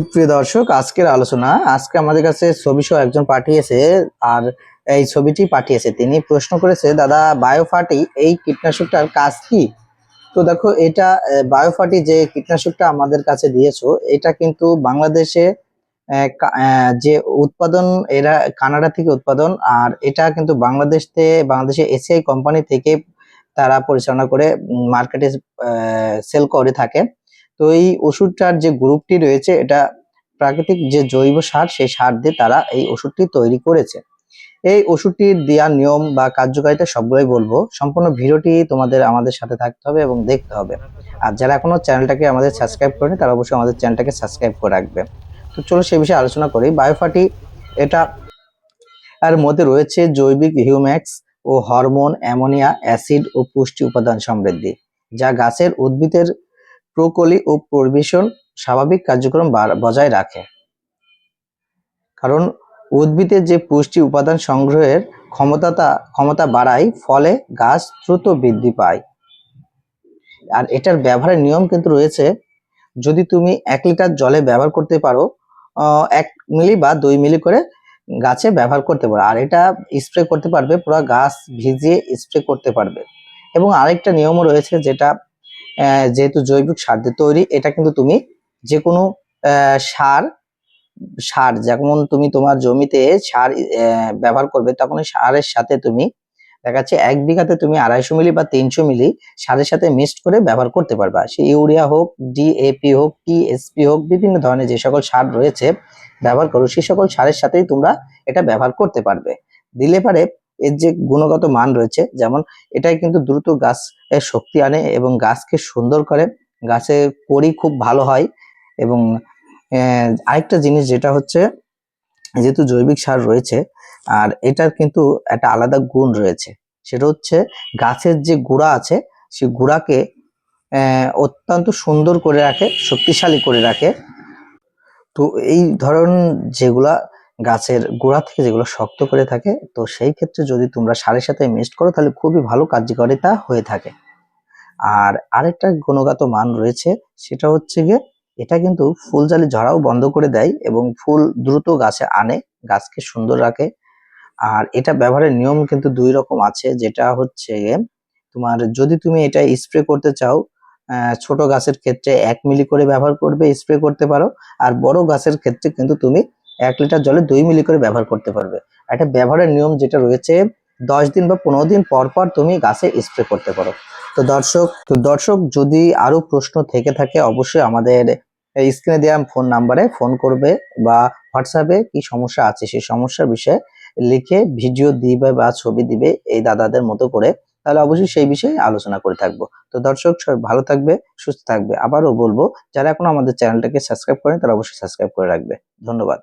প্রিয় দর্শক, আজকের আলোচনা আজকে আমাদের কাছে ছবি সহ একজন পাঠিয়েছে। আর এই ছবিটি পাঠিয়েছে, তিনি প্রশ্ন করেছে, দাদা বায়োফার্টি এই কীটনাশকটার কাজ কি? তো দেখো, এটা বায়োফার্টি যে কীটনাশকটা আমাদের কাছে দিয়েছো, এটা কিন্তু বাংলাদেশে যে উৎপাদন, এরা কানাডা থেকে উৎপাদন। আর এটা কিন্তু বাংলাদেশে এসিআই কোম্পানি থেকে তারা পরিচালনা করে মার্কেটে সেল করে থাকে। তো এই ওষুধটার যে গ্রুপটি রয়েছে, এটা প্রাকৃতিক যে জৈব সার, সেই সার দিয়ে তারা এই ওষুধটি তৈরি করেছে। এই ওষুধটি দেওয়ার নিয়ম বা কার্যকারিতা সবগুলোই বলবো। সম্পূর্ণ ভিডিওটি তোমাদের আমাদের সাথে থাকতে হবে এবং দেখতে হবে। আর যারা এখনো চ্যানেলটাকে আমাদের সাবস্ক্রাইব করেনি, তারা অবশ্যই আমাদের চ্যানেলটাকে সাবস্ক্রাইব করে রাখবে। তো চলো সে বিষয়ে আলোচনা করি। বায়োফার্টি এটা এর মধ্যে রয়েছে জৈবিক হিউম্যাক্স ও হরমোন, অ্যামোনিয়া, অ্যাসিড ও পুষ্টি উপাদান সমৃদ্ধি, যা গাছের উদ্ভিদের প্রকলি ও পরিবেশন স্বাভাবিক কার্যক্রম বজায় রাখে। কারণ উদ্ভিদের যে পুষ্টি উপাদান সংগ্রহের ক্ষমতা বাড়ায়, ফলে গাছ দ্রুত বৃদ্ধি পায়। আর এটার ব্যবহারের নিয়ম কিন্তু রয়েছে। যদি তুমি 1 লিটার জলে ব্যবহার করতে পারো, 1 মিলি বা 2 মিলি করে গাছে ব্যবহার করতে পারো। আর এটা স্প্রে করতে পারবে, পুরো গাছ ভিজিয়ে স্প্রে করতে পারবে। এবং আরেকটা নিয়মও রয়েছে, যেটা যেহেতু জৈবিক সার দিয়ে তৈরি, এটা কিন্তু তুমি যে কোনো সার সার যেমন তুমি তোমার জমিতে সার ব্যবহার করবে, তখন ওই সারের সাথে তুমি দেখা যাচ্ছে 1 বিঘাতে তুমি 250 মিলি বা 300 মিলি সারের সাথে মিক্সড করে ব্যবহার করতে পারবা। সে ইউরিয়া হোক, ডিএপি হোক, টিএসপি হোক, বিভিন্ন ধরনের যে সকল সার রয়েছে ব্যবহার করো, সেই সকল সারের সাথেই তোমরা এটা ব্যবহার করতে পারবে। দিলে পারে এর যে গুণগত মান রয়েছে, যেমন এটাই কিন্তু দ্রুত গাছ শক্তি আনে এবং গাছকে সুন্দর করে, গাছের কড়ি খুব ভালো হয়। এবং আরেকটা জিনিস যেটা হচ্ছে, যেহেতু জৈবিক সার রয়েছে, আর এটার কিন্তু একটা আলাদা গুণ রয়েছে। সেটা হচ্ছে গাছের যে গোড়া আছে, সেই গোড়াকে অত্যন্ত সুন্দর করে রাখে, শক্তিশালী করে রাখে। তো এই ধরন যেগুলা গাছের গোড়া থেকে যেগুলো শক্ত করে থাকে, তো সেই ক্ষেত্রে যদি তোমরা সারের সাথে মিক্সড করো, তাহলে খুবই ভালো কার্যকারিতা হয়ে থাকে। আর আরেকটা গুণগত মান রয়েছে, সেটা হচ্ছে গিয়ে এটা কিন্তু ফুলজালি ঝরাও বন্ধ করে দেয় এবং ফুল দ্রুত গাছে আনে, গাছকে সুন্দর রাখে। আর এটা ব্যবহারের নিয়ম কিন্তু 2 রকম আছে, যেটা হচ্ছে তোমার যদি তুমি এটা স্প্রে করতে চাও, ছোট গাছের ক্ষেত্রে 1 মিলি করে ব্যবহার করবে, স্প্রে করতে পারো। আর বড় গাছের ক্ষেত্রে কিন্তু তুমি 1 লিটার জলে 2 মিলি করে ব্যবহার করতে পারবে। এটা ব্যবহারের নিয়ম যেটা রয়েছে, 10 দিন বা 15 দিন পর পর তুমি গাছে স্প্রে করতে পারো। তো দর্শক, যদি আরো প্রশ্ন থেকে থাকে, অবশ্যই আমাদের স্ক্রিনে দেওয়া ফোন নাম্বারে ফোন করবে, বা হোয়াটসঅ্যাপে কি সমস্যা আছে সেই সমস্যার বিষয়ে লিখে ভিডিও দিবে বা ছবি দিবে এই দাদাদের মতো করে, তাহলে অবশ্যই সেই বিষয়ে আলোচনা করে থাকবো। তো দর্শক, সবাই ভালো থাকবে, সুস্থ থাকবে। আবারও বলবো, যারা এখনো আমাদের চ্যানেলটাকে সাবস্ক্রাইব করেন, তারা অবশ্যই সাবস্ক্রাইব করে রাখবে। ধন্যবাদ।